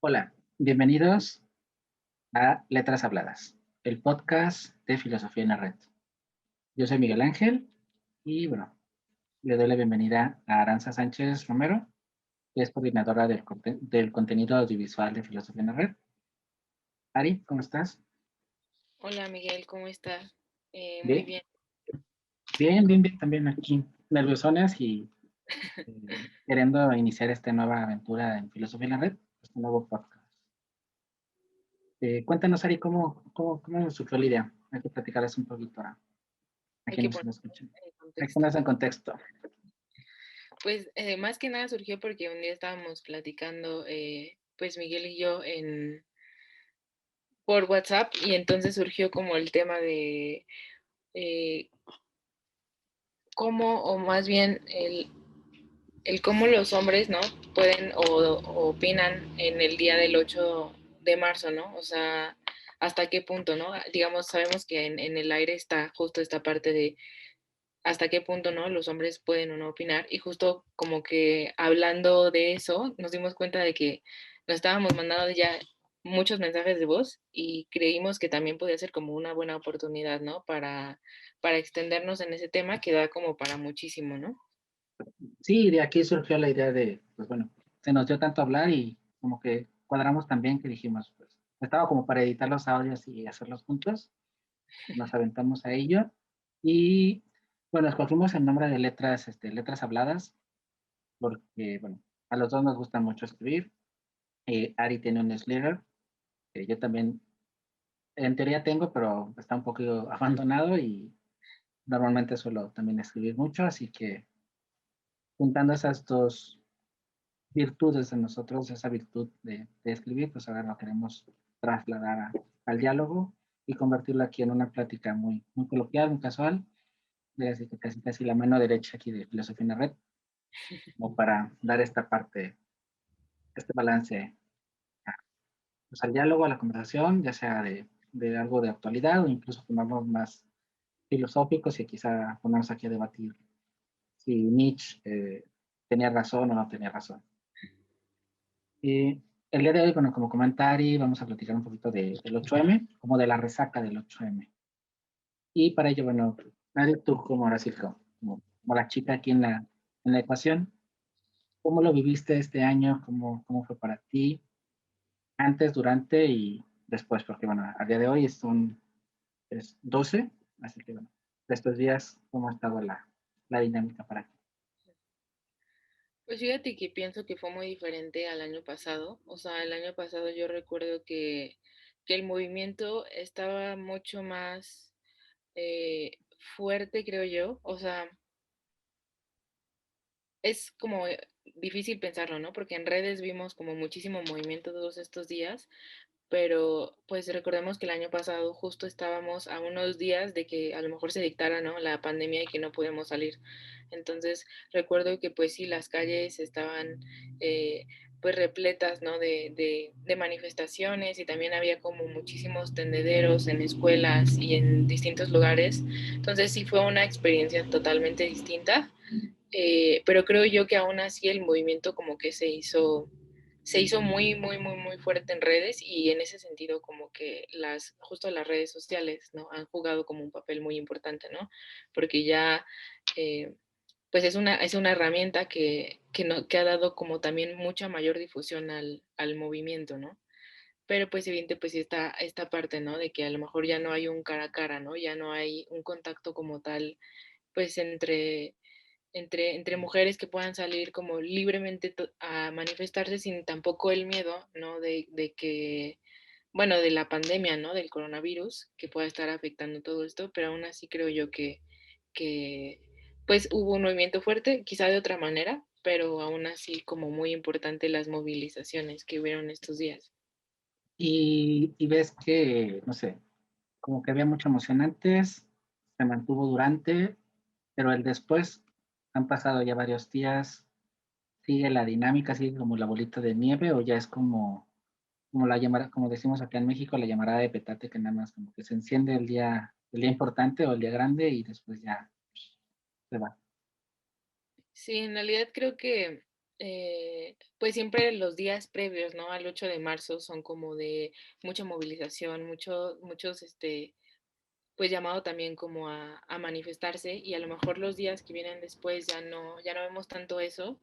Hola, bienvenidos a Letras Habladas, el podcast de filosofía en la red. Yo soy Miguel Ángel y bueno, le doy la bienvenida a Aranza Sánchez Romero, que es coordinadora del contenido audiovisual de filosofía en la red. Ari, ¿cómo estás? Hola Miguel, ¿cómo estás? Muy Bien, bien. bien, bien, bien, también aquí, nerviosones y queriendo iniciar esta nueva aventura en filosofía en la red, este nuevo podcast. Cuéntanos, Ari, ¿cómo surgió la idea? Hay que platicarles un poquito a Hay que quienes poner nos escuchan. en Hay que contexto. ponerse en contexto. Pues más que nada surgió porque un día estábamos platicando, pues Miguel y yo por WhatsApp y entonces surgió como el tema de eh, cómo, o más bien el cómo los hombres, ¿no? Pueden o opinan en el día del 8 de marzo, ¿no? O sea, hasta qué punto, ¿no? Digamos, sabemos que en el aire está justo esta parte de hasta qué punto, ¿no? Los hombres pueden o no opinar. Y justo como que hablando de eso, nos dimos cuenta de que nos estábamos mandando ya muchos mensajes de voz y creímos que también podía ser como una buena oportunidad, ¿no? Para extendernos en ese tema que da como para muchísimo, ¿no? Sí, de aquí surgió la idea de, pues bueno, se nos dio tanto hablar y como que cuadramos también que dijimos, pues, estaba como para editar los audios y hacerlos juntos, nos aventamos a ello y, bueno, escogimos el nombre de letras habladas, porque, bueno, a los dos nos gusta mucho escribir. Ari tiene un newsletter, que yo también, en teoría tengo, pero está un poco abandonado y normalmente suelo también escribir mucho, así que juntando esas dos virtudes en nosotros, esa virtud de escribir, pues ahora lo queremos trasladar al diálogo y convertirlo aquí en una plática muy, muy coloquial, muy casual, así que casi la mano derecha aquí de Filosofía en la Red, como para dar esta parte, este balance pues, al diálogo, a la conversación, ya sea de algo de actualidad o incluso ponernos más filosóficos y quizá ponernos aquí a debatir si Nietzsche tenía razón o no tenía razón. Y el día de hoy, bueno, como comentario, vamos a platicar un poquito del 8M, como de la resaca del 8M. Y para ello, bueno, Nadie, tú como ahora sí, como la chica aquí en la ecuación, ¿cómo lo viviste este año? ¿Cómo fue para ti? Antes, durante y después, porque bueno, al día de hoy es 12, así que bueno, de estos días, ¿cómo ha estado la dinámica para ti? Pues fíjate que pienso que fue muy diferente al año pasado. O sea, el año pasado yo recuerdo que el movimiento estaba mucho más fuerte, creo yo. O sea, es como difícil pensarlo, ¿no? Porque en redes vimos como muchísimo movimiento todos estos días, pero pues recordemos que el año pasado justo estábamos a unos días de que a lo mejor se dictara, ¿no? La pandemia y que no podemos salir. Entonces recuerdo que pues sí, las calles estaban eh, pues repletas, ¿no? De manifestaciones y también había como muchísimos tendederos en escuelas y en distintos lugares. Entonces sí fue una experiencia totalmente distinta, pero creo yo que aún así el movimiento como que se hizo muy, muy, muy, muy fuerte en redes y en ese sentido como que justo las redes sociales, ¿no? Han jugado como un papel muy importante, ¿no? Porque ya, eh, pues es una herramienta que ha dado como también mucha mayor difusión al movimiento, ¿no? Pero pues evidente pues esta parte, ¿no? De que a lo mejor ya no hay un cara a cara, ¿no? Ya no hay un contacto como tal, pues entre mujeres que puedan salir como libremente a manifestarse sin tampoco el miedo, ¿no? De que, bueno, de la pandemia, ¿no? Del coronavirus que pueda estar afectando todo esto, pero aún así creo yo que pues hubo un movimiento fuerte, quizá de otra manera, pero aún así como muy importante las movilizaciones que hubieron estos días. Y ves que, no sé, como que había mucha emoción antes, se mantuvo durante, pero el después han pasado ya varios días, sigue la dinámica, sigue como la bolita de nieve o ya es como la llamada, como decimos acá en México, la llamarada de petate que nada más como que se enciende el día importante o el día grande y después ya se va. Sí, en realidad creo que pues siempre los días previos, ¿no? Al 8 de marzo son como de mucha movilización, muchos, pues llamado también como a manifestarse y a lo mejor los días que vienen después ya no vemos tanto eso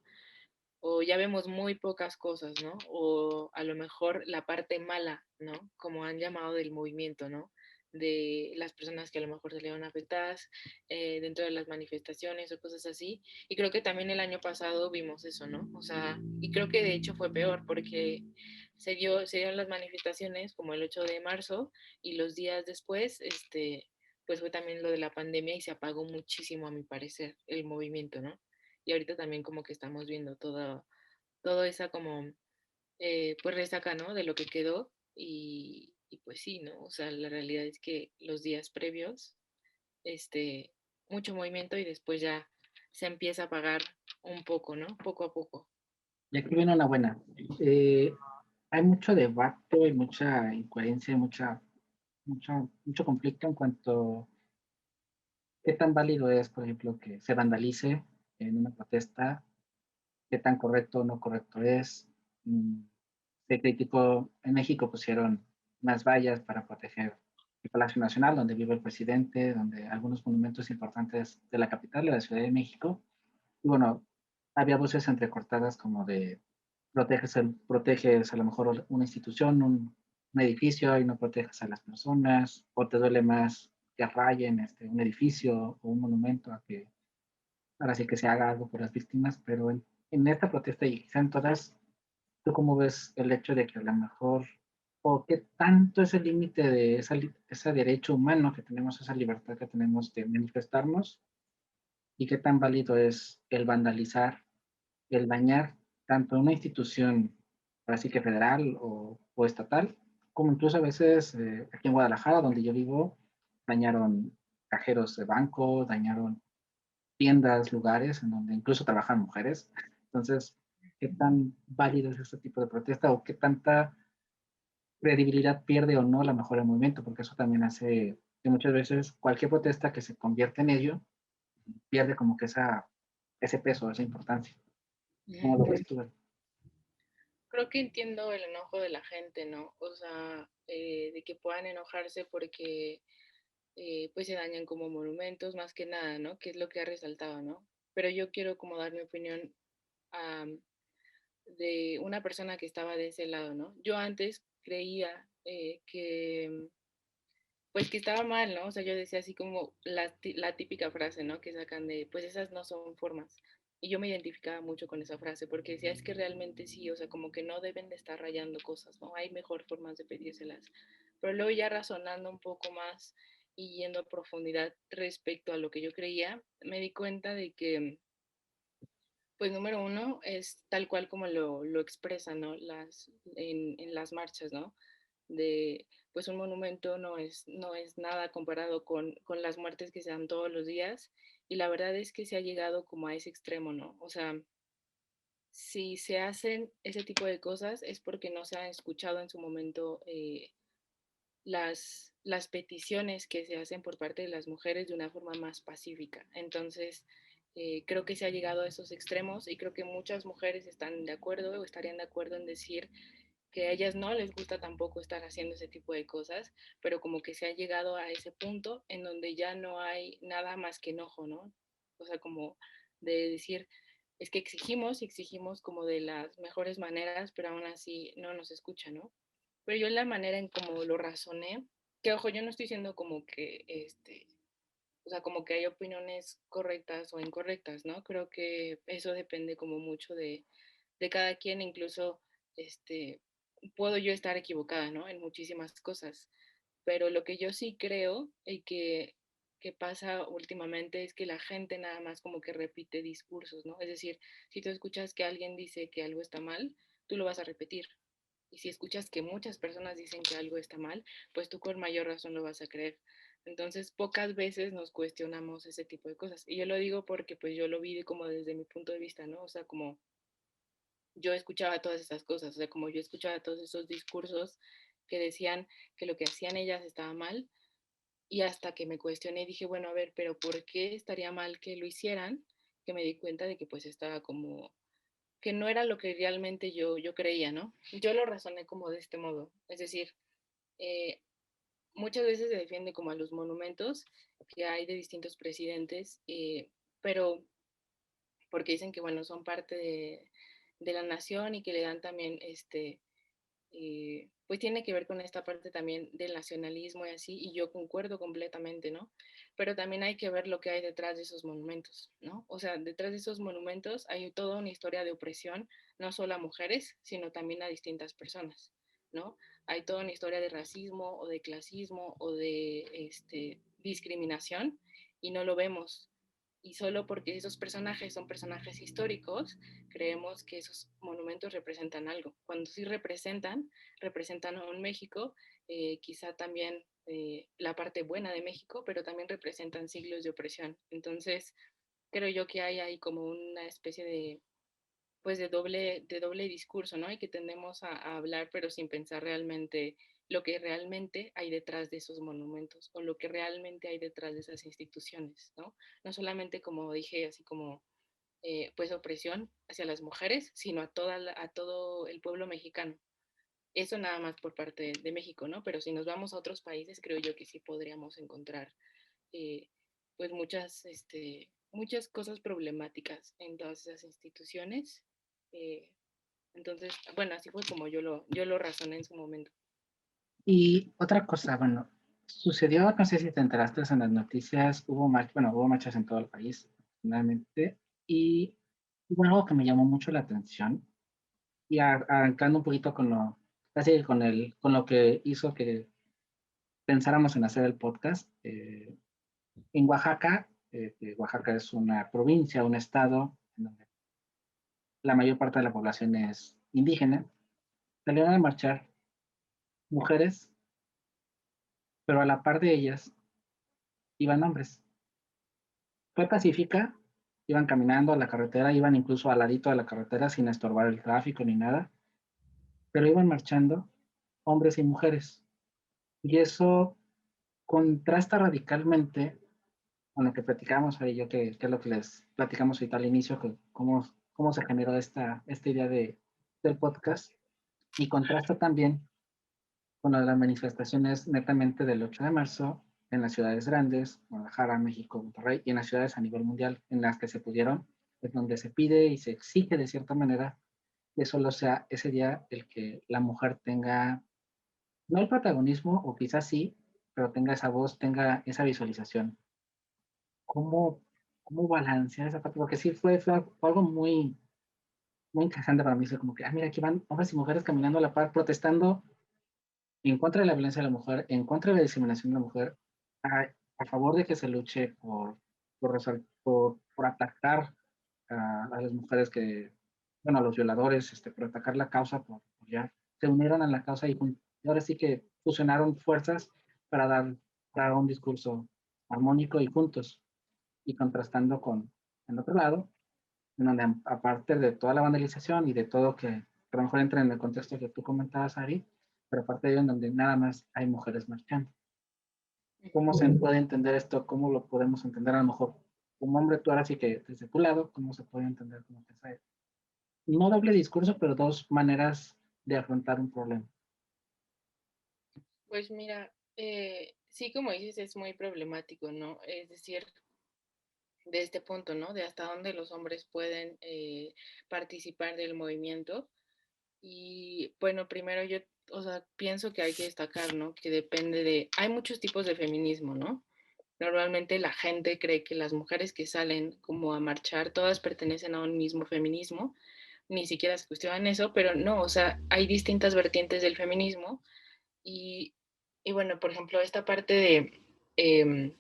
o ya vemos muy pocas cosas, ¿no? O a lo mejor la parte mala, ¿no? Como han llamado del movimiento, ¿no? De las personas que a lo mejor salieron afectadas dentro de las manifestaciones o cosas así. Y creo que también el año pasado vimos eso, ¿no? O sea, y creo que de hecho fue peor porque se dieron las manifestaciones como el 8 de marzo y los días después, pues fue también lo de la pandemia y se apagó muchísimo, a mi parecer, el movimiento, ¿no? Y ahorita también como que estamos viendo todo esa como, pues resaca, ¿no? De lo que quedó y pues sí, ¿no? O sea, la realidad es que los días previos, este, mucho movimiento y después ya se empieza a apagar un poco, ¿no? Poco a poco. Y aquí viene una buena. Eh, Hay mucho debate y mucha incoherencia, mucho conflicto en cuanto a qué tan válido es, por ejemplo, que se vandalice en una protesta, qué tan correcto o no correcto es. Mm, Se criticó, en México pusieron unas vallas para proteger el Palacio Nacional, donde vive el presidente, donde algunos monumentos importantes de la capital, de la Ciudad de México. Y bueno, había voces entrecortadas como de proteges a lo mejor una institución, un edificio y no proteges a las personas, o te duele más que rayen un edificio o un monumento a que ahora sí que se haga algo por las víctimas, pero en esta protesta y quizá en todas, ¿tú cómo ves el hecho de que a lo mejor, o qué tanto es el límite de ese derecho humano que tenemos, esa libertad que tenemos de manifestarnos, y qué tan válido es el vandalizar, el dañar tanto una institución, así que federal o estatal, como incluso a veces aquí en Guadalajara, donde yo vivo, dañaron cajeros de banco, dañaron tiendas, lugares en donde incluso trabajan mujeres. Entonces, ¿qué tan válido es este tipo de protesta o qué tanta credibilidad pierde o no la mejor el movimiento? Porque eso también hace que muchas veces cualquier protesta que se convierte en ello pierde como que ese peso, esa importancia. ¿Cómo lo ves tú? Creo que entiendo el enojo de la gente, ¿no? O sea, de que puedan enojarse porque pues se dañan como monumentos más que nada, ¿no? Que es lo que ha resaltado, ¿no? Pero yo quiero como dar mi opinión um, de una persona que estaba de ese lado, ¿no? Yo antes creía pues que estaba mal, ¿no? O sea, yo decía así como la típica frase, ¿no? Que sacan de, pues esas no son formas. Y yo me identificaba mucho con esa frase porque decía, es que realmente sí, o sea, como que no deben de estar rayando cosas, ¿no? Hay mejor formas de pedírselas. Pero luego ya razonando un poco más y yendo a profundidad respecto a lo que yo creía, me di cuenta de que, pues número uno, es tal cual como lo expresan, ¿no? En las marchas, ¿no? De, pues un monumento no es nada comparado con las muertes que se dan todos los días y la verdad es que se ha llegado como a ese extremo, ¿no? O sea, si se hacen ese tipo de cosas es porque no se han escuchado en su momento las peticiones que se hacen por parte de las mujeres de una forma más pacífica. Entonces, creo que se ha llegado a esos extremos y creo que muchas mujeres están de acuerdo o estarían de acuerdo en decir que a ellas no les gusta tampoco estar haciendo ese tipo de cosas, pero como que se ha llegado a ese punto en donde ya no hay nada más que enojo, ¿no? O sea, como de decir, es que exigimos y exigimos como de las mejores maneras, pero aún así no nos escucha, ¿no? Pero yo la manera en como lo razoné, que ojo, yo no estoy diciendo como que, o sea, como que hay opiniones correctas o incorrectas, ¿no? Creo que eso depende como mucho de cada quien, incluso, este, puedo yo estar equivocada, ¿no? En muchísimas cosas, pero lo que yo sí creo y que pasa últimamente es que la gente nada más como que repite discursos, ¿no? Es decir, si tú escuchas que alguien dice que algo está mal, tú lo vas a repetir. Y si escuchas que muchas personas dicen que algo está mal, pues tú con mayor razón lo vas a creer. Entonces, pocas veces nos cuestionamos ese tipo de cosas. Y yo lo digo porque pues yo lo vi como desde mi punto de vista, ¿no? O sea, como yo escuchaba todas esas cosas, o sea, como yo escuchaba todos esos discursos que decían que lo que hacían ellas estaba mal, y hasta que me cuestioné dije, bueno, a ver, pero ¿por qué estaría mal que lo hicieran? Que me di cuenta de que pues estaba como que no era lo que realmente yo creía, ¿no? Yo lo razoné como de este modo, es decir, eh, muchas veces se defiende como a los monumentos que hay de distintos presidentes, pero porque dicen que, bueno, son parte de la nación y que le dan también, pues tiene que ver con esta parte también del nacionalismo y así, y yo concuerdo completamente, ¿no? Pero también hay que ver lo que hay detrás de esos monumentos, ¿no? O sea, detrás de esos monumentos hay toda una historia de opresión, no solo a mujeres, sino también a distintas personas, ¿no? Hay toda una historia de racismo o de clasismo o de discriminación y no lo vemos. Y solo porque esos personajes son personajes históricos, creemos que esos monumentos representan algo. Cuando sí representan a un México, quizá también la parte buena de México, pero también representan siglos de opresión. Entonces, creo yo que hay ahí como una especie de, pues de doble discurso, ¿no? Y que tendemos a hablar, pero sin pensar realmente lo que realmente hay detrás de esos monumentos o lo que realmente hay detrás de esas instituciones, ¿no? No solamente, como dije, así como pues opresión hacia las mujeres, sino a todo el pueblo mexicano. Eso nada más por parte de México, ¿no? Pero si nos vamos a otros países, creo yo que sí podríamos encontrar eh, pues muchas cosas problemáticas en todas esas instituciones. Eh, entonces, bueno, así fue como yo lo razoné en su momento. Y otra cosa, bueno, sucedió, no sé si te enteraste en las noticias, hubo marchas en todo el país, finalmente, y hubo algo que me llamó mucho la atención, y arrancando un poquito casi con lo que hizo que pensáramos en hacer el podcast. En Oaxaca, que Oaxaca es una provincia, un estado, en donde la mayor parte de la población es indígena, salieron a marchar mujeres, pero a la par de ellas iban hombres. Fue pacífica, iban caminando a la carretera, iban incluso al ladito de la carretera sin estorbar el tráfico ni nada, pero iban marchando hombres y mujeres. Y eso contrasta radicalmente con lo que platicamos ahí, que es lo que les platicamos ahorita al inicio, que cómo se generó esta idea del podcast, y contrasta también con las manifestaciones netamente del 8 de marzo en las ciudades grandes, Guadalajara, México, Monterrey, y en las ciudades a nivel mundial en las que se pudieron, es donde se pide y se exige de cierta manera que solo sea ese día el que la mujer tenga, no el protagonismo, o quizás sí, pero tenga esa voz, tenga esa visualización. ¿Cómo, cómo balancear esa parte? Porque sí fue algo muy interesante para mí, fue como que, mira, aquí van hombres y mujeres caminando a la par, protestando en contra de la violencia de la mujer, en contra de la discriminación de la mujer, a favor de que se luche por atacar a las mujeres bueno, a los violadores, por atacar la causa, ya se unieron a la causa y ahora sí que fusionaron fuerzas para dar un discurso armónico y juntos, y contrastando con el otro lado, en donde aparte de toda la vandalización y de todo que a lo mejor entra en el contexto que tú comentabas, Ari, pero aparte de ello en donde nada más hay mujeres marchando. ¿Cómo se puede entender esto? ¿Cómo lo podemos entender a lo mejor como hombre tú ahora sí que desde tu lado? ¿Cómo se puede entender como que esa, no doble discurso, pero dos maneras de afrontar un problema? Pues mira, sí, como dices, es muy problemático, ¿no? Es decir, de este punto, ¿no? De hasta dónde los hombres pueden participar del movimiento. Y bueno, primero yo, o sea, pienso que hay que destacar, ¿no? Que depende de, hay muchos tipos de feminismo, ¿no? Normalmente la gente cree que las mujeres que salen como a marchar, todas pertenecen a un mismo feminismo, ni siquiera se cuestionan eso, pero no, o sea, hay distintas vertientes del feminismo y, y bueno, por ejemplo, esta parte de,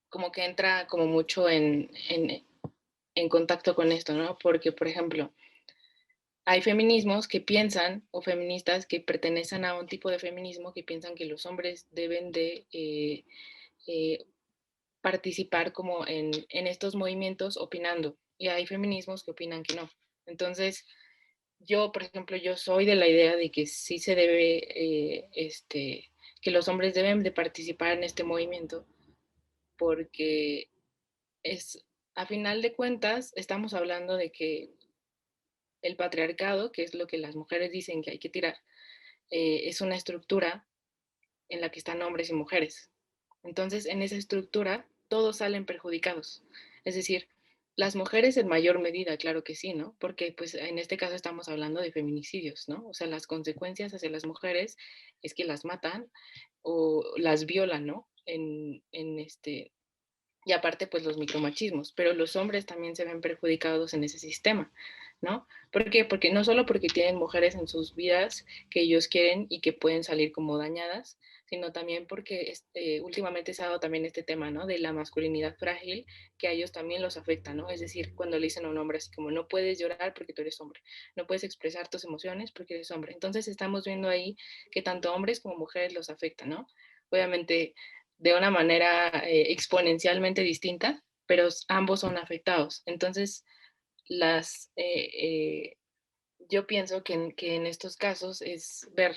como que entra como mucho en contacto con esto, ¿no? Porque, por ejemplo, hay feminismos que piensan, o feministas que pertenecen a un tipo de feminismo que piensan que los hombres deben de eh, participar como en estos movimientos opinando. Y hay feminismos que opinan que no. Entonces, yo, por ejemplo, yo soy de la idea de que sí se debe, que los hombres deben de participar en este movimiento, porque es, a final de cuentas, estamos hablando de que el patriarcado, que es lo que las mujeres dicen que hay que tirar, es una estructura en la que están hombres y mujeres. Entonces, en esa estructura, todos salen perjudicados. Es decir, las mujeres en mayor medida, claro que sí, ¿no? Porque pues en este caso estamos hablando de feminicidios, ¿no? O sea, las consecuencias hacia las mujeres es que las matan o las violan, ¿no? Y aparte, pues los micromachismos, pero los hombres también se ven perjudicados en ese sistema, ¿no? ¿Por qué? Porque no solo porque tienen mujeres en sus vidas que ellos quieren y que pueden salir como dañadas, sino también porque últimamente se ha dado también este tema, ¿no? De la masculinidad frágil, que a ellos también los afecta, ¿no? Es decir, cuando le dicen a un hombre así como, no puedes llorar porque tú eres hombre, no puedes expresar tus emociones porque eres hombre. Entonces estamos viendo ahí que tanto hombres como mujeres los afecta, ¿no? Obviamente de una manera exponencialmente distinta, pero ambos son afectados. Entonces, las, yo pienso que en estos casos es ver,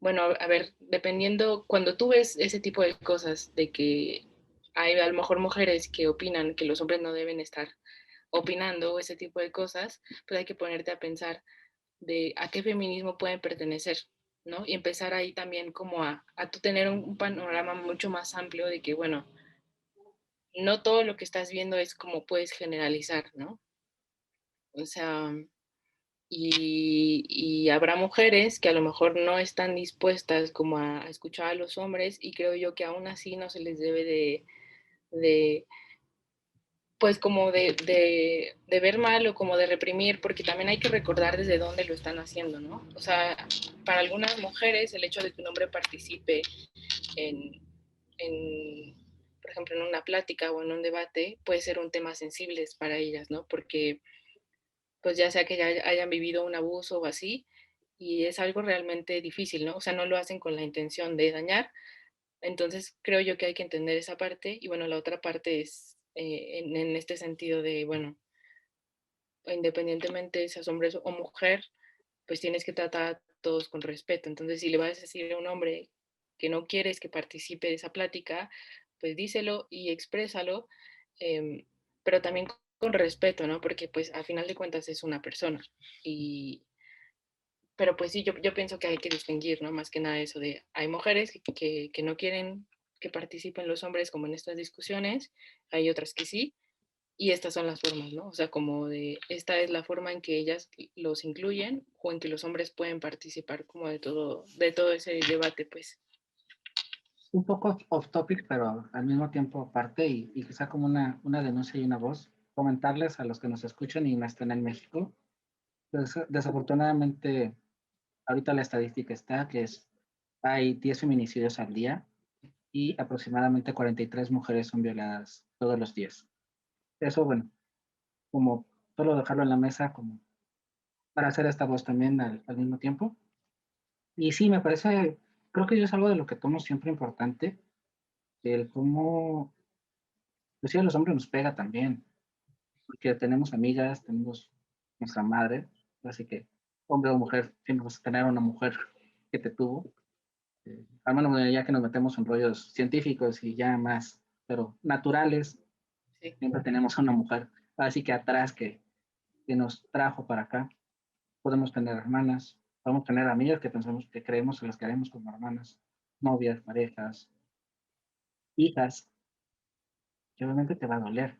bueno, a ver, dependiendo, cuando tú ves ese tipo de cosas, de que hay a lo mejor mujeres que opinan que los hombres no deben estar opinando ese tipo de cosas, pues hay que ponerte a pensar de a qué feminismo pueden pertenecer, ¿no? Y empezar ahí también como a tú tener un panorama mucho más amplio de que, bueno, no todo lo que estás viendo es como puedes generalizar, ¿no? O sea, y habrá mujeres que a lo mejor no están dispuestas como a escuchar a los hombres y creo yo que aún así no se les debe de pues como de ver mal o como de reprimir, porque también hay que recordar desde dónde lo están haciendo, ¿no? O sea, para algunas mujeres el hecho de que un hombre participe en, en, por ejemplo, en una plática o en un debate puede ser un tema sensible para ellas, ¿no? Porque pues ya sea que ya hayan vivido un abuso o así, y es algo realmente difícil, ¿no? O sea, no lo hacen con la intención de dañar, entonces creo yo que hay que entender esa parte y bueno, la otra parte es en este sentido de, bueno, independientemente seas hombre o mujer, pues tienes que tratar a todos con respeto. Entonces, si le vas a decir a un hombre que no quieres que participe de esa plática, pues díselo y exprésalo, eh, pero también con respeto, ¿no? Porque pues a final de cuentas es una persona. Y, pero pues sí, yo pienso que hay que distinguir, ¿no? Más que nada eso de, hay mujeres que no quieren que participen los hombres como en estas discusiones, hay otras que sí, y estas son las formas, ¿no? O sea, como de, esta es la forma en que ellas los incluyen o en que los hombres pueden participar como de todo ese debate, pues. Un poco off topic, pero al mismo tiempo parte y quizá como una denuncia y una voz, comentarles a los que nos escuchan y no están en México, pues desafortunadamente ahorita la estadística está que hay 10 feminicidios al día y aproximadamente 43 mujeres son violadas todos los días. Eso, bueno, como solo dejarlo en la mesa como para hacer esta voz también al mismo tiempo. Y sí, me parece, creo que yo es algo de lo que tomo siempre importante, el cómo, pues sí, a los hombres nos pega también, porque tenemos amigas, tenemos nuestra madre, así que hombre o mujer, siempre vas a tener una mujer que te tuvo. Al menos ya que nos metemos en rollos científicos y ya más, pero naturales, Sí. siempre tenemos a una mujer, así que atrás que nos trajo para acá. Podemos tener hermanas, podemos tener amigas que pensamos que creemos que las queremos como hermanas, novias, parejas, hijas, que obviamente te va a doler.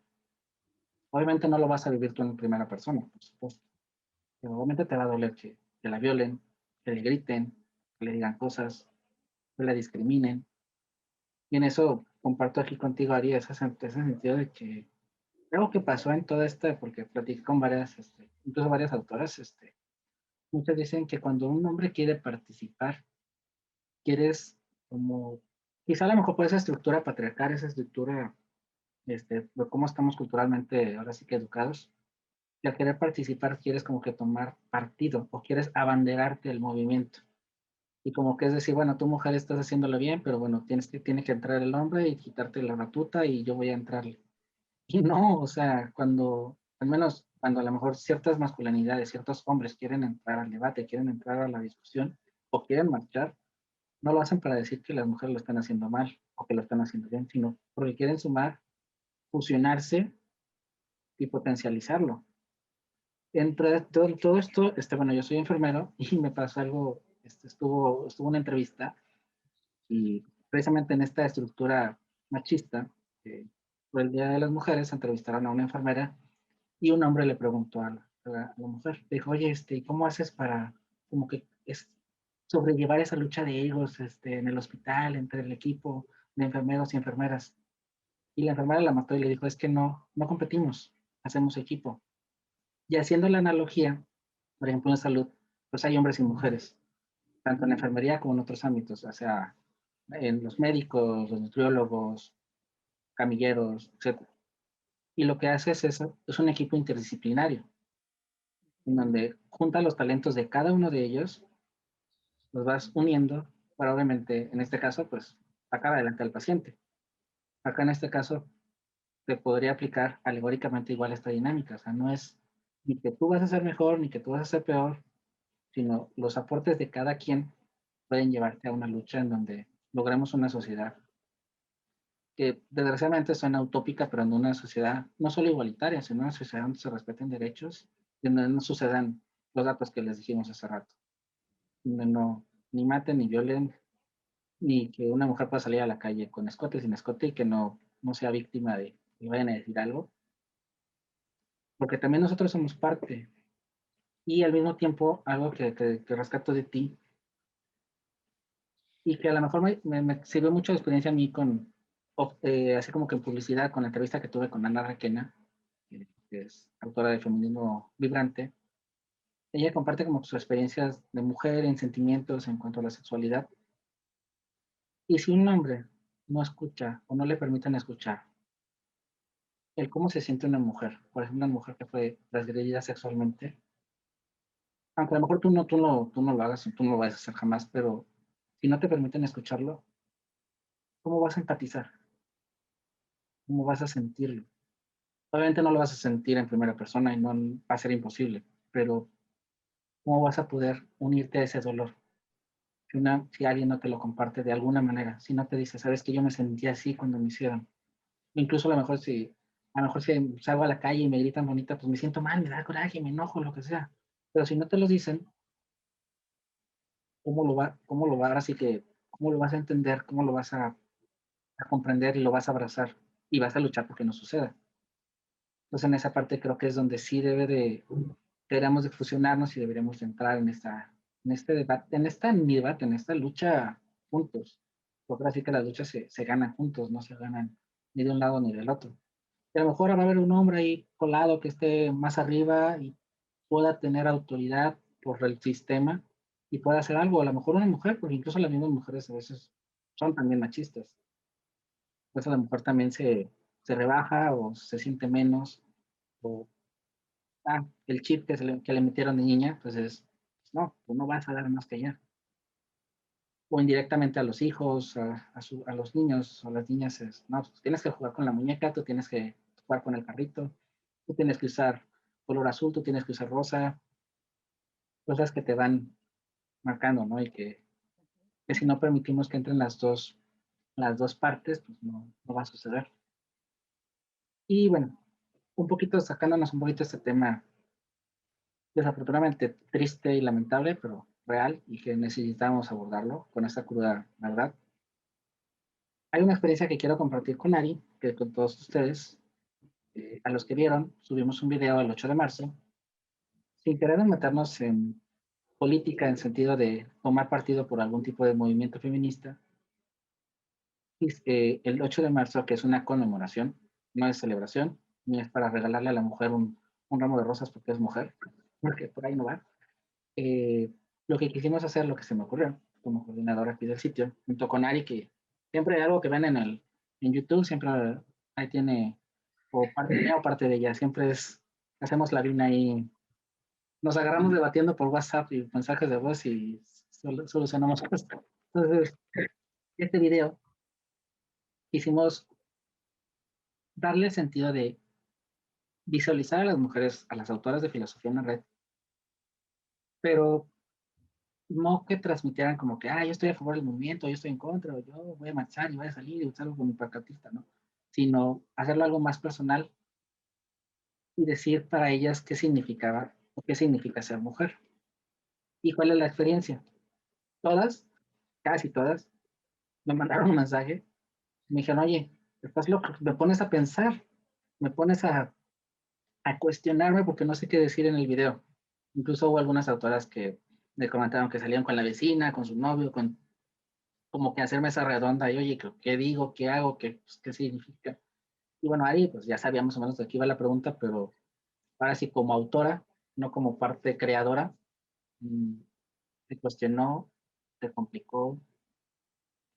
Obviamente no lo vas a vivir tú en primera persona, por supuesto, pero obviamente te va a doler que la violen, que le griten, que le digan cosas, que la discriminen. Y en eso comparto aquí contigo, Ari, ese sentido de que algo que pasó en todo esto, porque platiqué con varias, incluso varias autoras, muchas dicen que cuando un hombre quiere participar, quieres como, quizá a lo mejor por esa estructura patriarcal, esa estructura, de cómo estamos culturalmente ahora sí que educados, y al querer participar quieres como que tomar partido o quieres abanderarte del movimiento. Y como que es decir, bueno, tu mujer estás haciéndolo bien, pero bueno, tiene que entrar el hombre y quitarte la batuta y yo voy a entrarle. Y no, o sea, al menos cuando a lo mejor ciertas masculinidades, ciertos hombres quieren entrar al debate, quieren entrar a la discusión o quieren marchar, no lo hacen para decir que las mujeres lo están haciendo mal o que lo están haciendo bien, sino porque quieren sumar, fusionarse y potencializarlo. Entre todo esto, bueno, yo soy enfermero y me pasó algo, estuvo una entrevista y precisamente en esta estructura machista, por el Día de las Mujeres, entrevistaron a una enfermera y un hombre le preguntó a la mujer, le dijo, oye, ¿y cómo haces para como que sobrellevar esa lucha de egos en el hospital, entre el equipo de enfermeros y enfermeras? Y la enfermera la mató y le dijo, es que no competimos, hacemos equipo. Y haciendo la analogía, por ejemplo, en salud, pues hay hombres y mujeres, tanto en enfermería como en otros ámbitos, o sea, en los médicos, los nutriólogos, camilleros, etcétera. Y lo que hace es eso, es un equipo interdisciplinario, en donde junta los talentos de cada uno de ellos, los vas uniendo para obviamente, en este caso, pues sacar adelante al paciente. Acá en este caso, te podría aplicar alegóricamente igual esta dinámica, o sea, no es ni que tú vas a ser mejor, ni que tú vas a ser peor, sino los aportes de cada quien pueden llevarte a una lucha en donde logremos una sociedad que desgraciadamente suena utópica, pero en una sociedad no solo igualitaria, sino una sociedad donde se respeten derechos y donde no sucedan los datos que les dijimos hace rato, donde no ni maten ni violen, ni que una mujer pueda salir a la calle con escote, sin escote y que no sea víctima de que vayan a decir algo, porque también nosotros somos parte. Y al mismo tiempo, algo que rescato de ti y que a lo mejor me sirvió mucho de experiencia a mí así como que en publicidad, con la entrevista que tuve con Ana Requena, que es autora de Feminismo Vibrante. Ella comparte como sus experiencias de mujer en sentimientos en cuanto a la sexualidad. Y si un hombre no escucha o no le permiten escuchar el cómo se siente una mujer, por ejemplo, una mujer que fue transgredida sexualmente, aunque a lo mejor tú no lo hagas, tú no lo vas a hacer jamás, pero si no te permiten escucharlo, ¿cómo vas a empatizar? ¿Cómo vas a sentirlo? Obviamente no lo vas a sentir en primera persona y no va a ser imposible, pero ¿cómo vas a poder unirte a ese dolor? Si alguien no te lo comparte de alguna manera, si no te dice, sabes que yo me sentí así cuando me hicieron. Incluso a lo mejor si salgo a la calle y me gritan bonita, pues me siento mal, me da coraje, me enojo, lo que sea. Pero si no te lo dicen, ahora sí que, cómo lo vas a entender, cómo lo vas a comprender y lo vas a abrazar y vas a luchar porque no suceda? Entonces en esa parte creo que es donde sí deberíamos de fusionarnos y deberíamos de entrar en este debate, en esta lucha juntos. Porque ahora sí que las luchas se ganan juntos, no se ganan ni de un lado ni del otro. Y a lo mejor va a haber un hombre ahí colado que esté más arriba y pueda tener autoridad por el sistema y pueda hacer algo. A lo mejor una mujer, porque incluso las mismas mujeres a veces son también machistas. Pues a la mujer también se rebaja o se siente menos o el chip que le metieron de niña, pues no, tú no vas a dar más que ella. O indirectamente a los hijos, a los niños o las niñas, no, pues tienes que jugar con la muñeca, tú tienes que jugar con el carrito, tú tienes que usar color azul, tú tienes que usar rosa, cosas que te van marcando, ¿no? Y que si no permitimos que entren las dos partes, pues no va a suceder. Y bueno, sacándonos un poquito este tema desafortunadamente triste y lamentable, pero real y que necesitamos abordarlo con esta cruda verdad. Hay una experiencia que quiero compartir con Ari, que con todos ustedes, a los que vieron, subimos un video el 8 de marzo, sin querer meternos en política en sentido de tomar partido por algún tipo de movimiento feminista. El 8 de marzo, que es una conmemoración, no es celebración, ni es para regalarle a la mujer un ramo de rosas porque es mujer, porque por ahí no va. eh, lo que quisimos hacer, lo que se me ocurrió como coordinador aquí del sitio, junto con Ari, que siempre hay algo que ven en YouTube, siempre ahí tiene o parte mía o parte de ella, siempre hacemos la vina ahí, nos agarramos debatiendo por WhatsApp y mensajes de voz y solucionamos cosas. Entonces, este video quisimos darle sentido de visualizar a las mujeres, a las autoras de filosofía en la red, pero no que transmitieran como que, yo estoy a favor del movimiento, yo estoy en contra, o yo voy a marchar y voy a salir y usar algo como pancartista, ¿no? Sino hacerlo algo más personal y decir para ellas qué significaba o qué significa ser mujer. ¿Y cuál es la experiencia? Todas, casi todas, me mandaron un mensaje, me dijeron, oye, estás loco, me pones a pensar, me pones a cuestionarme porque no sé qué decir en el video. Incluso hubo algunas autoras que me comentaron que salían con la vecina, con su novio, con como que hacerme esa redonda y oye, ¿qué digo? ¿Qué hago? ¿Qué, pues, qué significa? Y bueno, ahí pues ya sabíamos más o menos de aquí va la pregunta, pero ahora sí como autora, no como parte creadora, mm, te cuestionó, te complicó.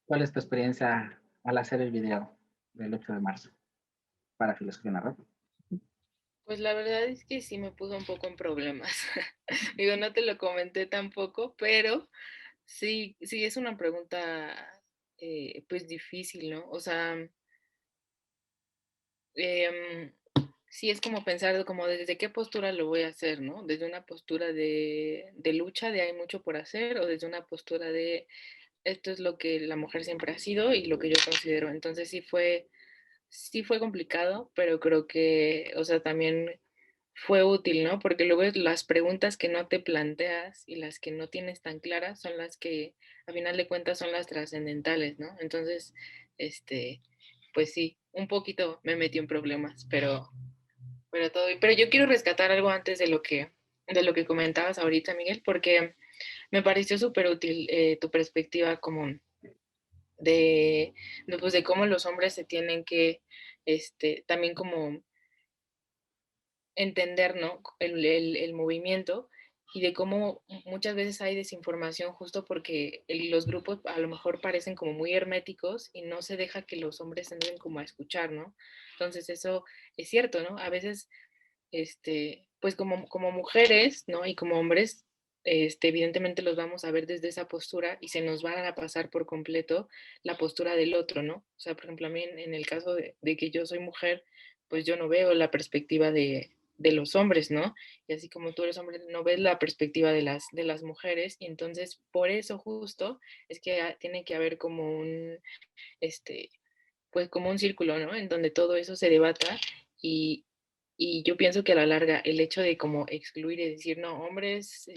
¿Cuál es tu experiencia al hacer el video del 8 de marzo para Filosofía Narrada? Pues la verdad es que sí me puso un poco en problemas. Digo, no te lo comenté tampoco, pero sí, sí es una pregunta, pues difícil, ¿no? O sea, em, sí es como pensar como desde qué postura lo voy a hacer, ¿no? Desde una postura de lucha, de hay mucho por hacer, o desde una postura de esto es lo que la mujer siempre ha sido y lo que yo considero. Entonces sí fue complicado, pero creo que, o sea, también fue útil, ¿no? Porque luego las preguntas que no te planteas y las que no tienes tan claras son las que, a final de cuentas, son las trascendentales, ¿no? Entonces, este, pues sí, un poquito me metió en problemas, pero todo bien. Pero yo quiero rescatar algo antes de lo que comentabas ahorita, Miguel, porque me pareció súper útil tu perspectiva como pues, de cómo los hombres se tienen que, también como entender, ¿no? El movimiento y de cómo muchas veces hay desinformación justo porque los grupos a lo mejor parecen como muy herméticos y no se deja que los hombres entren como a escuchar, ¿no? Entonces eso es cierto, ¿no? A veces, pues como mujeres, ¿no? Y como hombres, evidentemente los vamos a ver desde esa postura y se nos van a pasar por completo la postura del otro, ¿no? O sea, por ejemplo, a mí en el caso de que yo soy mujer, pues yo no veo la perspectiva de los hombres, ¿no? Y así como tú eres hombre, no ves la perspectiva de las mujeres, y entonces por eso justo es que tiene que haber como este, pues como un círculo, ¿no? En donde todo eso se debata y, y yo pienso que a la larga el hecho de como excluir y decir, no, hombres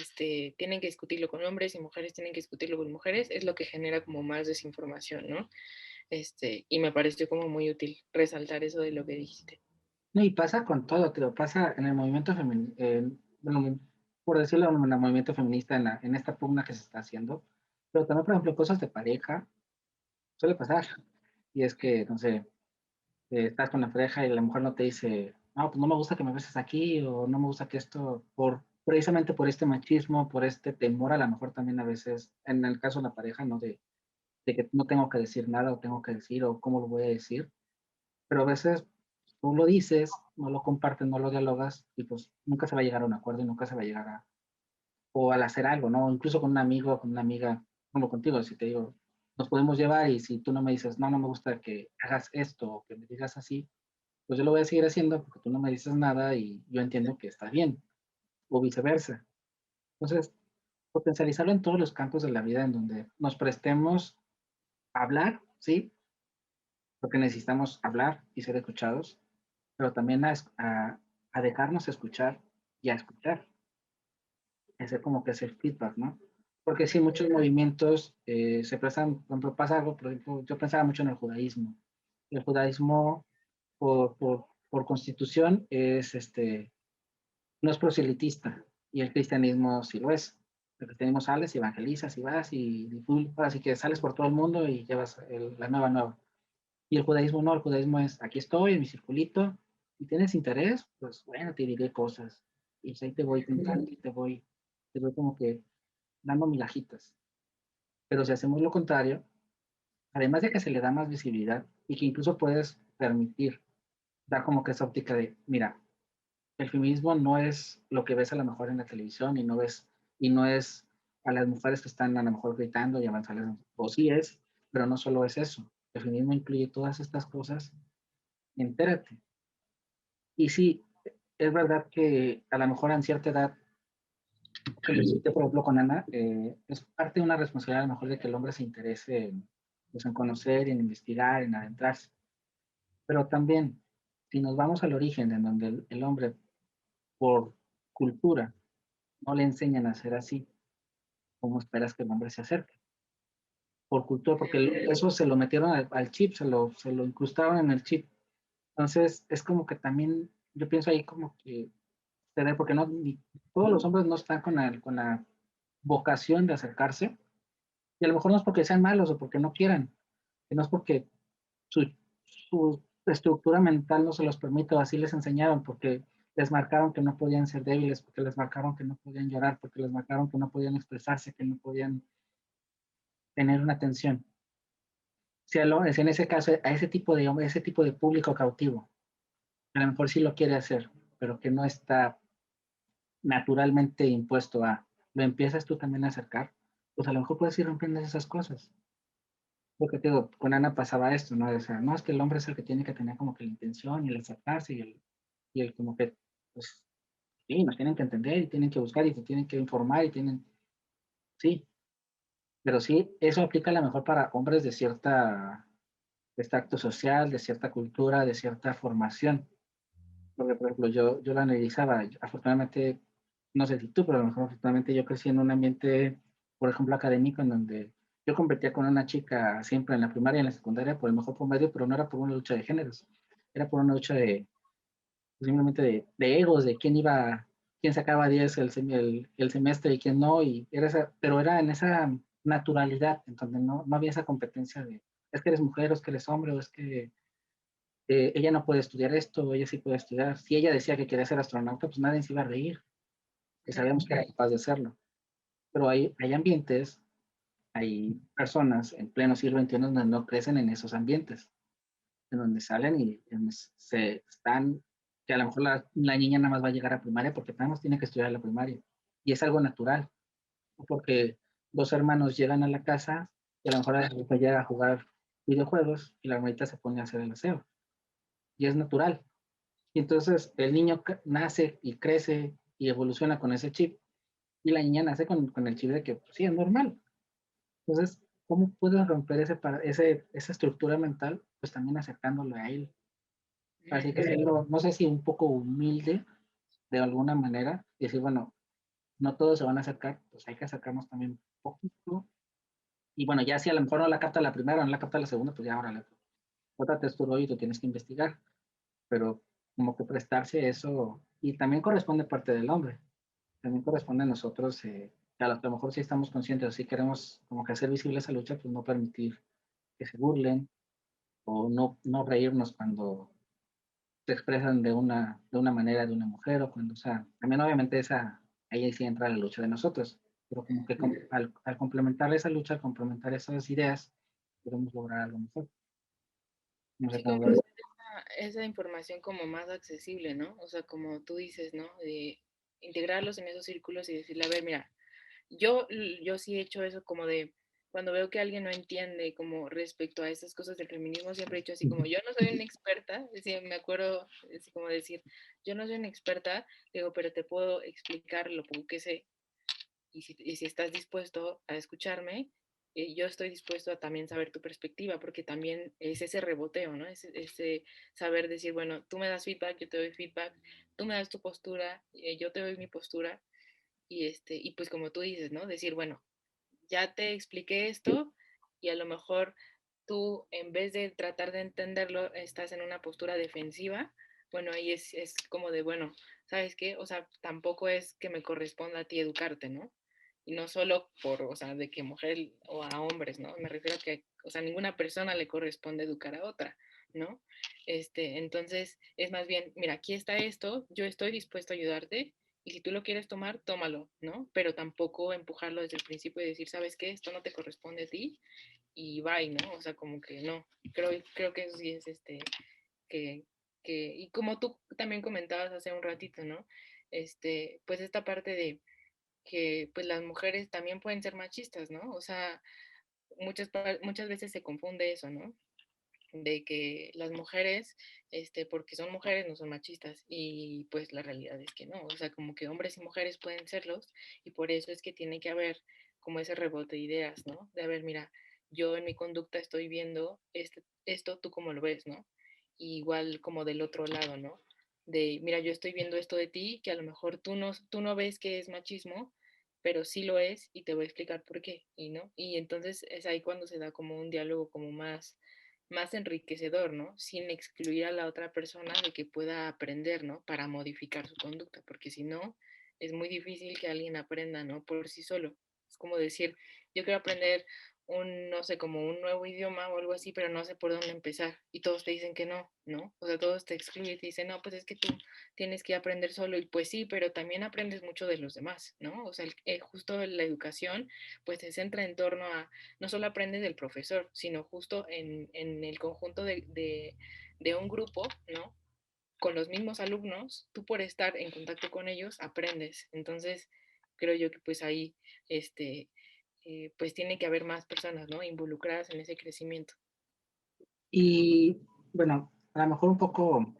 tienen que discutirlo con hombres y mujeres tienen que discutirlo con mujeres, es lo que genera como más desinformación, ¿no? Y me pareció como muy útil resaltar eso de lo que dijiste. No, y pasa con todo, te lo pasa en el movimiento femenino, bueno, por decirlo, en el movimiento feminista, en esta pugna que se está haciendo, pero también, por ejemplo, cosas de pareja, suele pasar. Y es que, no sé, estás con la pareja y la mujer no te dice, no, pues no me gusta que me beses aquí, o no me gusta que esto, precisamente por este machismo, por este temor, a lo mejor también a veces, en el caso de la pareja, ¿no? De que no tengo que decir nada, o tengo que decir, o cómo lo voy a decir, pero a veces tú lo dices, no lo compartes, no lo dialogas, y pues nunca se va a llegar a un acuerdo y nunca se va a llegar o al hacer algo, ¿no? Incluso con un amigo, con una amiga, como contigo, si te digo, nos podemos llevar y si tú no me dices, no, no me gusta que hagas esto o que me digas así, pues yo lo voy a seguir haciendo porque tú no me dices nada y yo entiendo que está bien, o viceversa. Entonces, potencializarlo en todos los campos de la vida en donde nos prestemos a hablar, ¿sí? Porque necesitamos hablar y ser escuchados, pero también a dejarnos escuchar y a escuchar, hacer como que hacer feedback, ¿no? Porque sí, muchos movimientos se prestan, por ejemplo, pasa algo, por ejemplo, yo pensaba mucho en el judaísmo. El judaísmo, por constitución, no es proselitista, y el cristianismo sí lo es. El cristianismo sales y evangelizas y vas y tú, así que sales por todo el mundo y llevas la nueva nueva. Y el judaísmo no, el judaísmo es, aquí estoy en mi circulito, y tienes interés, pues bueno, te diré cosas. Y pues ahí te voy contando y te voy como que dando migajitas. Pero si hacemos lo contrario, además de que se le da más visibilidad y que incluso puedes permitir, dar como que esa óptica de, mira, el feminismo no es lo que ves a lo mejor en la televisión y no es a las mujeres que están a lo mejor gritando y avanzando, o sí es, pero no solo es eso. El feminismo incluye todas estas cosas, entérate. Y sí, es verdad que a lo mejor en cierta edad, que lo hiciste, por ejemplo, con Ana, es parte de una responsabilidad a lo mejor de que el hombre se interese en, pues, en conocer, en investigar, en adentrarse. Pero también, si nos vamos al origen, en donde el hombre, por cultura, no le enseñan a ser así, ¿cómo esperas que el hombre se acerque? Por cultura, porque eso se lo metieron al chip, se lo incrustaron en el chip. Entonces, es como que también, yo pienso ahí como que, porque no, todos los hombres no están con la vocación de acercarse, y a lo mejor no es porque sean malos o porque no quieran, sino es porque su, su estructura mental no se los permite, o así les enseñaron, porque les marcaron que no podían ser débiles, porque les marcaron que no podían llorar, porque les marcaron que no podían expresarse, que no podían tener una atención. Si es en ese caso, a ese tipo de hombre, ese tipo de público cautivo, a lo mejor sí lo quiere hacer, pero que no está naturalmente impuesto a, lo empiezas tú también a acercar, pues a lo mejor puedes ir rompiendo esas cosas. Porque te digo, con Ana pasaba esto, ¿no? O sea, no es que el hombre es el que tiene que tener como que la intención y el acercarse y el como que, pues, sí, nos tienen que entender y tienen que buscar y te tienen que informar y tienen, sí, pero sí, eso aplica a lo mejor para hombres de extracto social, de cierta cultura, de cierta formación. Porque, por ejemplo, yo lo analizaba, afortunadamente, no sé si tú, pero a lo mejor afortunadamente yo crecí en un ambiente, por ejemplo, académico, en donde yo competía con una chica siempre en la primaria y en la secundaria por el mejor promedio, pero no era por una lucha de géneros, era por una lucha simplemente de egos, de quién sacaba 10 el semestre y quién no, pero era en esa naturalidad, en donde no había esa competencia de, es que eres mujer, o es que eres hombre, o es que ella no puede estudiar esto, ella sí puede estudiar. Si ella decía que quería ser astronauta, pues nadie se iba a reír, que sabíamos que era capaz de hacerlo. Pero hay ambientes, hay personas en pleno siglo XXI donde no crecen en esos ambientes, en donde salen y se están, que a lo mejor la niña nada más va a llegar a primaria porque tenemos tiene que estudiar la primaria. Y es algo natural, porque dos hermanos llegan a la casa y a lo mejor la llega a jugar videojuegos y la hermanita se pone a hacer el aseo. Y es natural. Y entonces el niño nace y crece y evoluciona con ese chip y la niña nace con el chip de que pues, sí, es normal. Entonces, ¿cómo puedes romper esa estructura mental? Pues también acercándolo a él. Así que siendo, no sé si un poco humilde de alguna manera y decir, bueno, no todos se van a acercar, pues hay que acercarnos también un poquito. Y bueno, ya si a lo mejor no la capta la primera o no la capta la segunda, pues ya órale, otra te estuvo y tú tienes que investigar. Pero como que prestarse eso, y también corresponde parte del hombre. También corresponde a nosotros, que a lo mejor sí estamos conscientes, si queremos como que hacer visible esa lucha, pues no permitir que se burlen o no reírnos cuando se expresan de una manera de una mujer o cuando, o sea, también obviamente ahí sí entra la lucha de nosotros, pero como que al complementar esa lucha, al complementar esas ideas, podemos lograr algo mejor. No sé Sí, cómo como ves. hacer esa información como más accesible, ¿no? O sea, como tú dices, ¿no? De integrarlos en esos círculos y decirle, a ver, mira, yo sí he hecho eso como de, cuando veo que alguien no entiende como respecto a esas cosas del feminismo, siempre he dicho así como, yo no soy una experta, me acuerdo así como decir, yo no soy una experta, digo, pero te puedo explicar lo poco que sé y si estás dispuesto a escucharme, yo estoy dispuesto a también saber tu perspectiva, porque también es ese reboteo, ¿no? Ese saber decir, bueno, tú me das feedback, yo te doy feedback, tú me das tu postura, yo te doy mi postura, y pues como tú dices, ¿no? Decir, bueno, ya te expliqué esto y a lo mejor tú en vez de tratar de entenderlo estás en una postura defensiva, bueno, ahí es como de, bueno, ¿sabes qué? O sea, tampoco es que me corresponda a ti educarte, ¿no? Y no solo por, o sea, de que mujer o a hombres, ¿no? Me refiero a que, o sea, ninguna persona le corresponde educar a otra, ¿no? Entonces, es más bien, mira, aquí está esto, yo estoy dispuesto a ayudarte, y si tú lo quieres tomar, tómalo, ¿no? Pero tampoco empujarlo desde el principio y decir, ¿sabes qué? Esto no te corresponde a ti y bye, ¿no? O sea, como que no. Creo que eso sí es que, y como tú también comentabas hace un ratito, ¿no? Pues esta parte de que pues las mujeres también pueden ser machistas, ¿no? O sea, muchas veces se confunde eso, ¿no? De que las mujeres, porque son mujeres, no son machistas. Y pues la realidad es que no, o sea, como que hombres y mujeres pueden serlos, y por eso es que tiene que haber como ese rebote de ideas, ¿no? De a ver, mira, yo en mi conducta estoy viendo esto, tú cómo lo ves, ¿no? Y igual como del otro lado, ¿no? de, mira, yo estoy viendo esto de ti, que a lo mejor tú no ves que es machismo, pero sí lo es y te voy a explicar por qué, y no. Y entonces es ahí cuando se da como un diálogo como más enriquecedor, ¿no? Sin excluir a la otra persona de que pueda aprender, ¿no? Para modificar su conducta, porque si no, es muy difícil que alguien aprenda, ¿no? Por sí solo. Es como decir, yo quiero aprender no sé, como un nuevo idioma o algo así, pero no sé por dónde empezar. Y todos te dicen que no, ¿no? O sea, todos te excluyen y te dicen, no, pues es que tú tienes que aprender solo. Y pues sí, pero también aprendes mucho de los demás, ¿no? O sea, justo la educación, pues se centra en torno a, no solo aprendes del profesor, sino justo en el conjunto de un grupo, ¿no? Con los mismos alumnos, tú por estar en contacto con ellos, aprendes. Entonces, creo yo que pues ahí, este, pues tiene que haber más personas, ¿no? Involucradas en ese crecimiento. Y bueno, a lo mejor un poco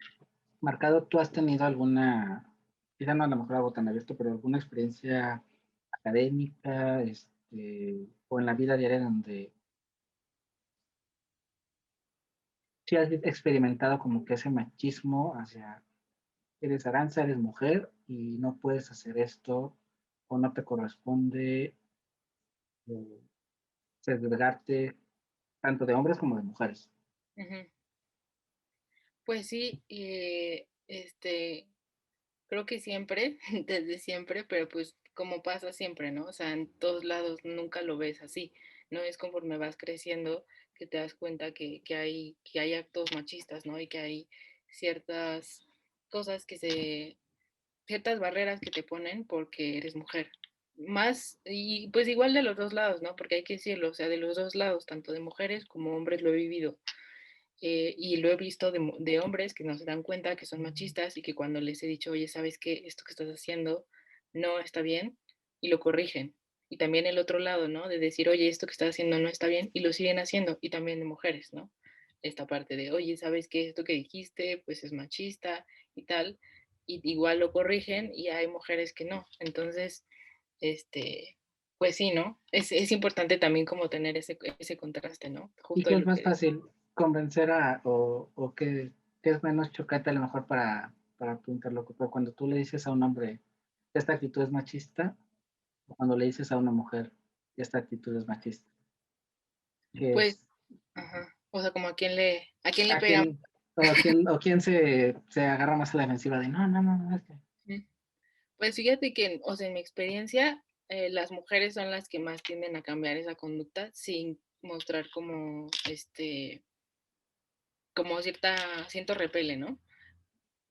marcado, ¿tú has tenido alguna, quizá no a lo mejor algo tan abierto, pero alguna experiencia académica, o en la vida diaria donde sí has experimentado como que ese machismo hacia, eres Aranza, eres mujer y no puedes hacer esto o no te corresponde segregarte tanto de hombres como de mujeres? Ujú. Pues sí, creo que siempre, desde siempre, pero pues como pasa siempre, ¿no? O sea, en todos lados nunca lo ves así, ¿no? Es conforme vas creciendo que te das cuenta que hay actos machistas, ¿no? Y que hay ciertas cosas ciertas barreras que te ponen porque eres mujer. Más, y pues igual de los dos lados, ¿no? Porque hay que decirlo, o sea, de los dos lados, tanto de mujeres como hombres lo he vivido. Y lo he visto de hombres que no se dan cuenta que son machistas y que cuando les he dicho, oye, ¿sabes qué? Esto que estás haciendo no está bien y lo corrigen. Y también el otro lado, ¿no? De decir, oye, esto que estás haciendo no está bien y lo siguen haciendo. Y también de mujeres, ¿no? Esta parte de, oye, ¿sabes qué? Esto que dijiste, pues es machista y tal. Y igual lo corrigen y hay mujeres que no. Entonces, pues sí, ¿no? Es importante también como tener ese contraste, ¿no? ¿Y Justo qué de es lo más que... fácil convencer o qué es menos chocante a lo mejor para tu interlocutor cuando tú le dices a un hombre, esta actitud es machista, o cuando le dices a una mujer, esta actitud es machista? ¿Qué Pues, es? ajá, o sea, como a quién le ¿A pega. quién, o quién se agarra más a la defensiva de no, no, no, no, es que Ujú. Pues fíjate que, o sea, en mi experiencia, las mujeres son las que más tienden a cambiar esa conducta sin mostrar como, como cierto repele, ¿no?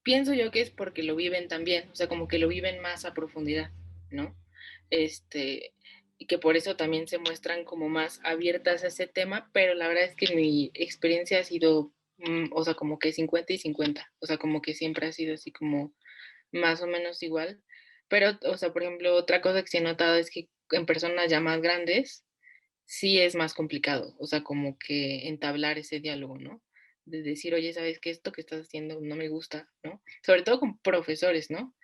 Pienso yo que es porque lo viven también, o sea, como que lo viven más a profundidad, ¿no? Y que por eso también se muestran como más abiertas a ese tema, pero la verdad es que mi experiencia ha sido, o sea, como que 50 y 50, o sea, como que siempre ha sido así como más o menos igual, pero, o sea, por ejemplo, otra cosa que sí he notado es que en personas ya más grandes, sí es más complicado, o sea, como que entablar ese diálogo, ¿no? De decir, oye, ¿sabes qué? Esto que estás haciendo no me gusta, ¿no? Sobre todo con profesores, ¿no?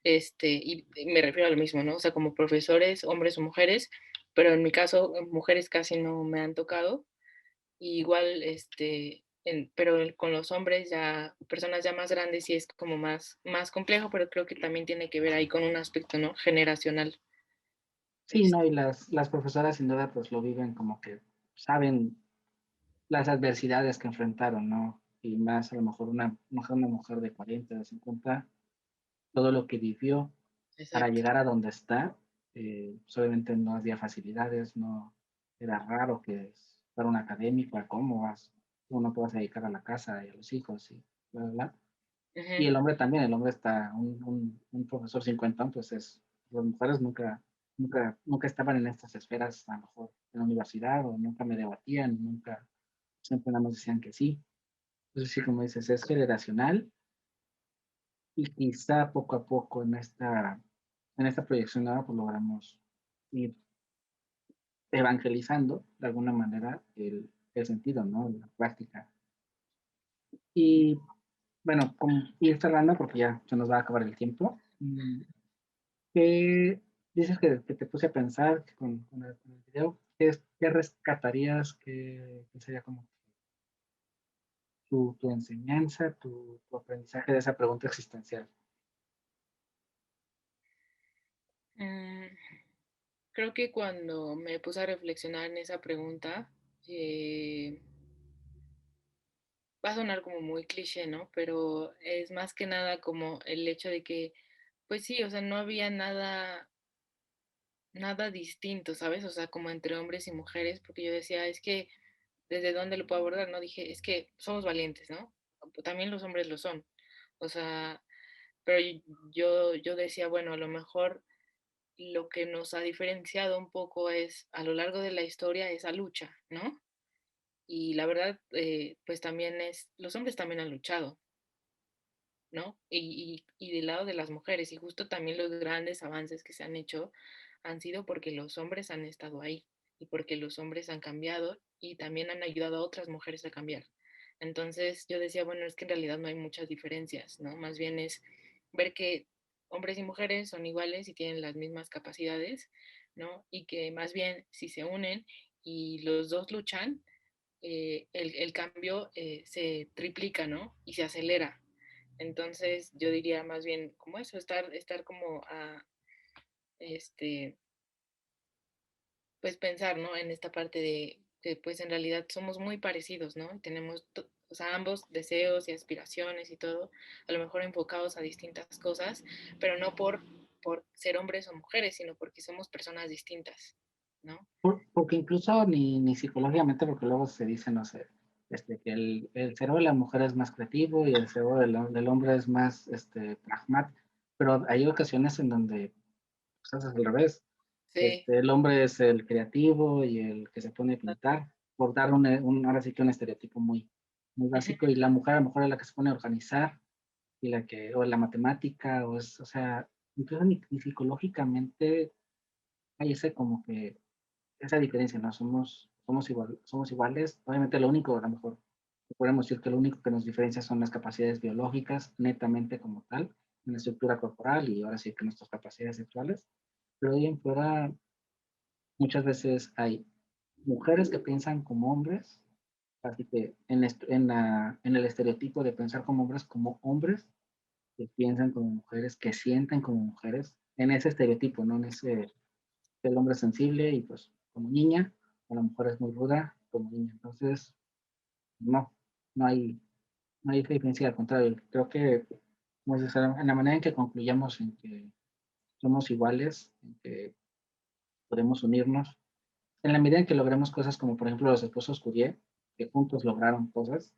Y me refiero a lo mismo, ¿no? O sea, como profesores, hombres o mujeres, pero en mi caso, mujeres casi no me han tocado. Y igual, pero con los hombres ya, personas ya más grandes, sí es como más complejo, pero creo que también tiene que ver ahí con un aspecto, ¿no? Generacional. sí, no, y Este, las profesoras sin duda pues lo viven como que saben las adversidades que enfrentaron, ¿no? Y más a lo mejor una mujer de 40, de 50, todo lo que vivió para exacto. llegar a donde está, pues obviamente no había facilidades, no era raro que fuera un académico, a cómo vas, cómo no te vas a dedicar a la casa y a los hijos y bla, bla, bla. Y Ujú, el hombre también, el hombre está, un profesor 50, pues las mujeres nunca estaban en estas esferas, a lo mejor en la universidad, o nunca me debatían, nunca, siempre nada más decían que sí. Entonces, sí, como dices, es generacional y quizá poco a poco en esta proyección nueva, pues logramos ir evangelizando de alguna manera el sentido, ¿no? La práctica. Y bueno, como ir cerrando porque ya se nos va a acabar el tiempo. ¿Qué dices que te puse a pensar que con el video? ¿Qué rescatarías? ¿Qué sería como tu enseñanza, tu aprendizaje de esa pregunta existencial? Mm, Creo que cuando me puse a reflexionar en esa pregunta, eh, va a sonar como muy cliché, ¿no? Pero es más que nada como el hecho de que, pues sí, o sea, no había nada distinto, ¿sabes? O sea, como entre hombres y mujeres, porque yo decía, es que, ¿desde dónde lo puedo abordar? No, dije, es que somos valientes, ¿no? También los hombres lo son. O sea, pero yo decía, bueno, a lo mejor lo que nos ha diferenciado un poco es, a lo largo de la historia, esa lucha, ¿no? Y la verdad, pues también los hombres también han luchado, ¿no? Y del lado de las mujeres, y justo también los grandes avances que se han hecho han sido porque los hombres han estado ahí y porque los hombres han cambiado y también han ayudado a otras mujeres a cambiar. Entonces yo decía, bueno, es que en realidad no hay muchas diferencias, ¿no? Más bien es ver que hombres y mujeres son iguales y tienen las mismas capacidades, ¿no? Y que más bien si se unen y los dos luchan, el cambio se triplica, ¿no? Y se acelera. Entonces, yo diría más bien como eso, estar como este, pues pensar, ¿no? En esta parte de que pues en realidad somos muy parecidos, ¿no? Y tenemos, o sea, ambos deseos y aspiraciones y todo, a lo mejor enfocados a distintas cosas, pero no por ser hombres o mujeres, sino porque somos personas distintas, ¿no? Porque incluso ni psicológicamente, porque luego se dice, no sé, que el cerebro de la mujer es más creativo y el cerebro del hombre es más pragmático, pero hay ocasiones en donde pues, haces al revés. Sí, El hombre es el creativo y el que se pone a pintar, por dar ahora sí que un estereotipo muy básico, y la mujer a lo mejor es la que se pone a organizar, y o la matemática, o sea, incluso ni psicológicamente hay ese como que esa diferencia, ¿no? Somos iguales. Obviamente lo único, a lo mejor, podemos decir que lo único que nos diferencia son las capacidades biológicas, netamente como tal, en la estructura corporal y ahora sí que nuestras capacidades sexuales. Pero de ahí en fuera, muchas veces hay mujeres que piensan como hombres, así que en el estereotipo de pensar como hombres que piensan como mujeres, que sienten como mujeres, en ese estereotipo, ¿no? En ese el hombre es sensible y pues como niña, o la mujer es muy ruda como niña. Entonces, no, no hay, no hay diferencia, al contrario, creo que como dices, en la manera en que concluyamos en que somos iguales, en que podemos unirnos, en la medida en que logremos cosas como por ejemplo los esposos Curie, que juntos lograron cosas,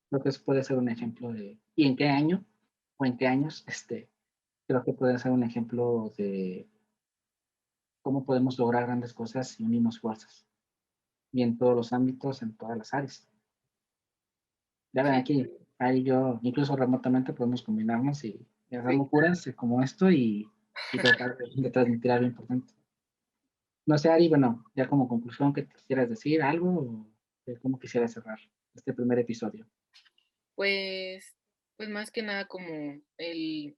creo que eso puede ser un ejemplo de, ¿y en qué año? ¿O en qué años? Creo que puede ser un ejemplo de cómo podemos lograr grandes cosas si unimos fuerzas, y en todos los ámbitos, en todas las áreas. Ya ven sí. aquí, ahí yo, incluso remotamente podemos combinarnos y hacer locuras como esto y tratar de transmitir algo importante. No sé, Ari, bueno, ya como conclusión, ¿qué quisieras decir? ¿Algo o cómo quisieras cerrar este primer episodio? Pues, pues más que nada como el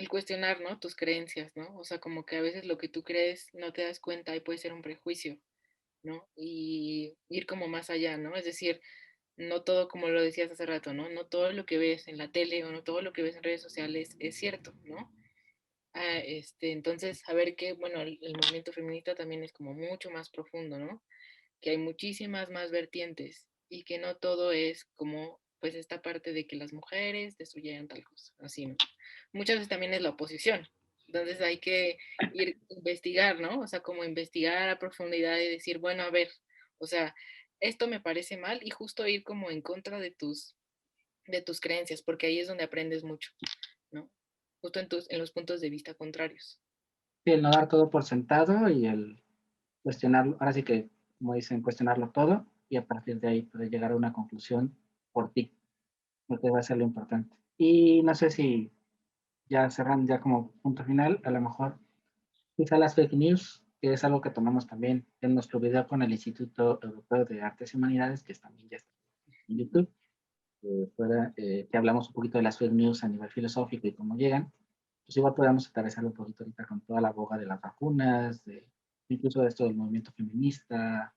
cuestionar, ¿no? Tus creencias, ¿no? O sea, como que a veces lo que tú crees no te das cuenta y puede ser un prejuicio, ¿no? Y ir como más allá, ¿no? Es decir, no todo, como lo decías hace rato, ¿no? No todo lo que ves en la tele o no todo lo que ves en redes sociales es cierto, ¿no? Entonces, saber que, bueno, el movimiento feminista también es como mucho más profundo, ¿no? Que hay muchísimas más vertientes y que no todo es como, pues, esta parte de que las mujeres destruyeran tal cosa, así, ¿no? Muchas veces también es la oposición. Entonces hay que ir a investigar, ¿no? O sea, como investigar a profundidad y decir, bueno, a ver, o sea, esto me parece mal y justo ir como en contra de tus creencias, porque ahí es donde aprendes mucho, ¿no? Justo en los puntos de vista contrarios. Sí, el no dar todo por sentado y el cuestionarlo, ahora sí que, como dicen, cuestionarlo todo y a partir de ahí poder llegar a una conclusión por ti, lo que va a ser lo importante. Y no sé si ya cerrando, ya como punto final, a lo mejor quizá las fake news, que es algo que tomamos también en nuestro video con el Instituto Europeo de Artes y Humanidades, que también ya está en YouTube, que hablamos un poquito de las fake news a nivel filosófico y cómo llegan, pues igual podemos atravesar un poquito ahorita con toda la boga de las vacunas, incluso de esto del movimiento feminista,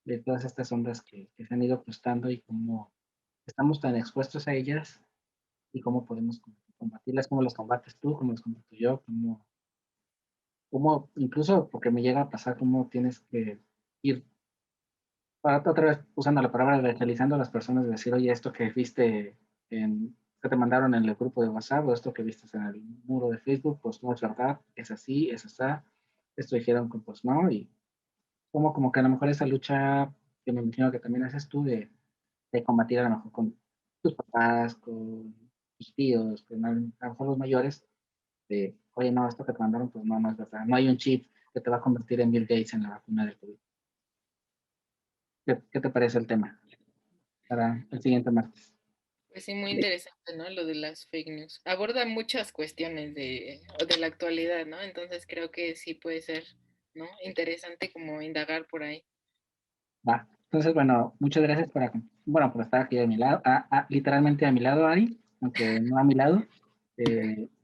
de todas estas ondas que se han ido gestando y cómo estamos tan expuestos a ellas y cómo podemos combatirlas, cómo las combates tú, cómo las combato yo, cómo incluso, porque me llega a pasar, cómo tienes que ir, para otra vez usando la palabra, evangelizando a las personas, de decir, oye, esto que viste que te mandaron en el grupo de WhatsApp o esto que viste en el muro de Facebook, pues no es verdad, es así, es así, esto dijeron que pues no, y como que a lo mejor esa lucha que me imagino que también haces tú de combatir a lo mejor con tus papás, con tus tíos, con a lo mejor los mayores, de, oye, no, esto que te mandaron, pues no, no es verdad. No hay un chip que te va a convertir en Bill Gates en la vacuna del COVID. ¿Qué te parece el tema para el siguiente martes? Pues sí, muy interesante, ¿no? Lo de las fake news. Aborda muchas cuestiones de la actualidad, ¿no? Entonces creo que sí puede ser, ¿no? Interesante como indagar por ahí. Va. Entonces, bueno, muchas gracias por estar aquí a mi lado, literalmente a mi lado, Ari, aunque no a mi lado.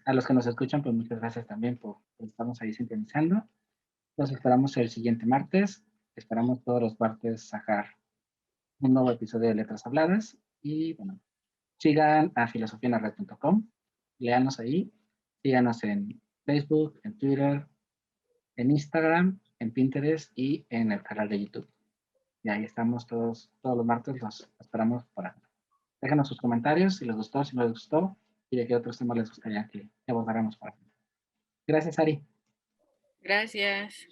A los que nos escuchan, pues muchas gracias también por estarnos ahí sintonizando. Los esperamos el siguiente martes. Esperamos todos los martes sacar un nuevo episodio de Letras Habladas. Y bueno, sigan a filosofianared.com, léanos ahí, síganos en Facebook, en Twitter, en Instagram, en Pinterest y en el canal de YouTube. Y ahí estamos todos los martes, los esperamos para. Déjenos sus comentarios si les gustó, si no les gustó, y de qué otros temas les gustaría que abordáramos para. Gracias, Ari. Gracias.